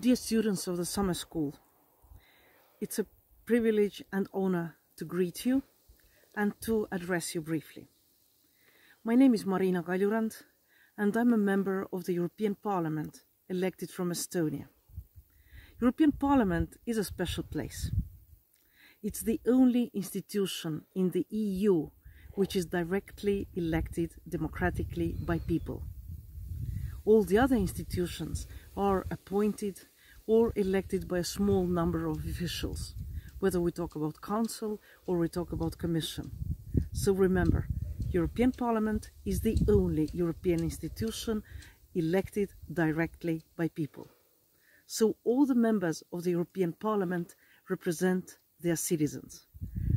Dear students of the summer school, it's a privilege and honor to greet you and to address you briefly. My name is Marina Kaljurand and I'm a member of the European Parliament elected from Estonia. European Parliament is a special place. It's the only institution in the EU which is directly elected democratically by people. All the other institutions are appointed or elected by a small number of officials, whether we talk about Council or we talk about Commission. So remember, European Parliament is the only European institution elected directly by people. So all the members of the European Parliament represent their citizens.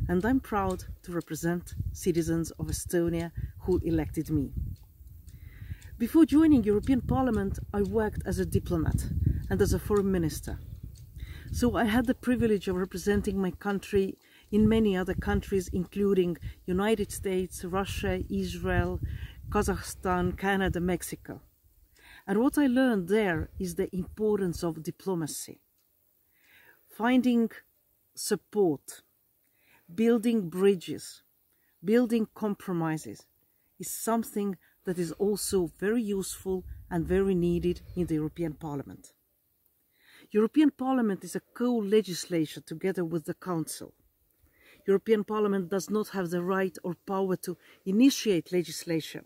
And I'm proud to represent citizens of Estonia who elected me. Before joining European Parliament, I worked as a diplomat and as a foreign minister. So I had the privilege of representing my country in many other countries, including United States, Russia, Israel, Kazakhstan, Canada, Mexico. And what I learned there is the importance of diplomacy. Finding support, building bridges, building compromises is something that is also very useful and very needed in the European Parliament. European Parliament is a co-legislature together with the Council. European Parliament does not have the right or power to initiate legislation,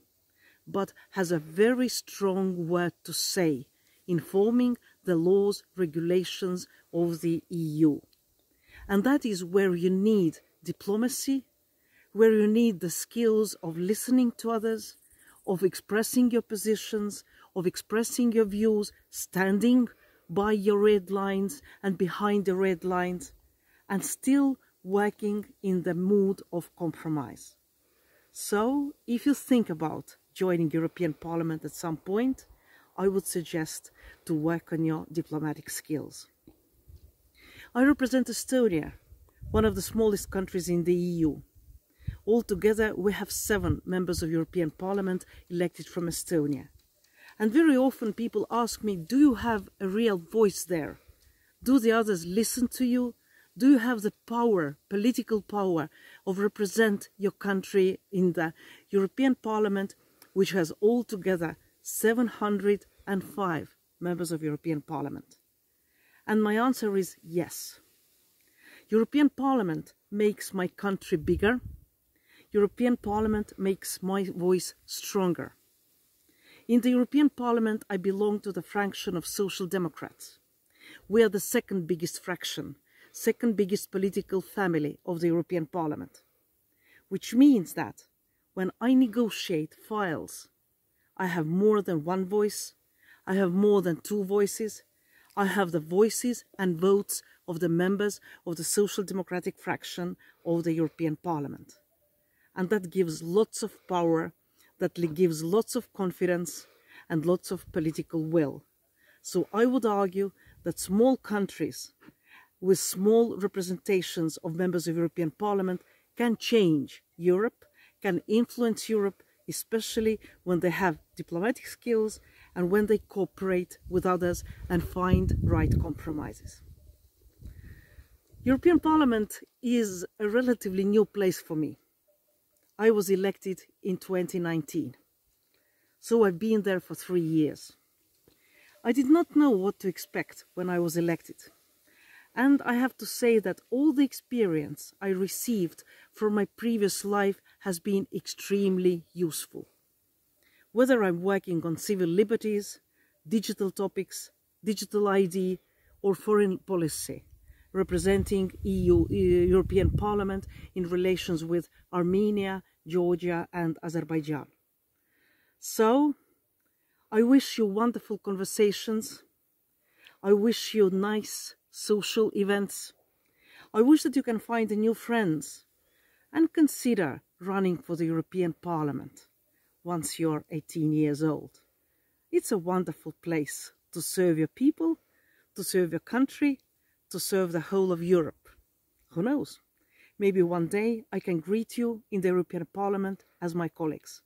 but has a very strong word to say in forming the laws, regulations of the EU. And that is where you need diplomacy, where you need the skills of listening to others, of expressing your positions, of expressing your views, standing by your red lines and behind the red lines, and still working in the mood of compromise. So, if you think about joining European Parliament at some point, I would suggest to work on your diplomatic skills. I represent Estonia, one of the smallest countries in the EU. Altogether, we have 7 members of European Parliament elected from Estonia. And very often people ask me, do you have a real voice there? Do the others listen to you? Do you have the power, political power, of represent your country in the European Parliament, which has altogether 705 members of European Parliament? And my answer is yes. European Parliament makes my country bigger. European Parliament makes my voice stronger. In the European Parliament, I belong to the fraction of Social Democrats. We are the second biggest fraction, second biggest political family of the European Parliament. Which means that when I negotiate files, I have more than one voice, I have more than 2 voices, I have the voices and votes of the members of the Social Democratic fraction of the European Parliament. And that gives lots of power, that gives lots of confidence and lots of political will. So I would argue that small countries with small representations of members of European Parliament can change Europe, can influence Europe, especially when they have diplomatic skills and when they cooperate with others and find right compromises. European Parliament is a relatively new place for me. I was elected in 2019, so I've been there for 3 years. I did not know what to expect when I was elected. And I have to say that all the experience I received from my previous life has been extremely useful. Whether I'm working on civil liberties, digital topics, digital ID, or foreign policy, representing European Parliament in relations with Armenia, Georgia and Azerbaijan. So, I wish you wonderful conversations. I wish you nice social events. I wish that you can find new friends and consider running for the European Parliament once you're 18 years old. It's a wonderful place to serve your people, to serve your country, to serve the whole of Europe. Who knows? Maybe one day I can greet you in the European Parliament as my colleagues.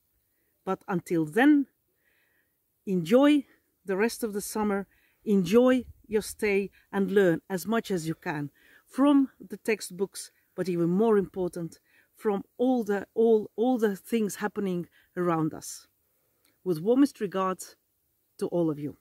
But until then, enjoy the rest of the summer, enjoy your stay and learn as much as you can from the textbooks, but even more important, from all the things happening around us. With warmest regards to all of you.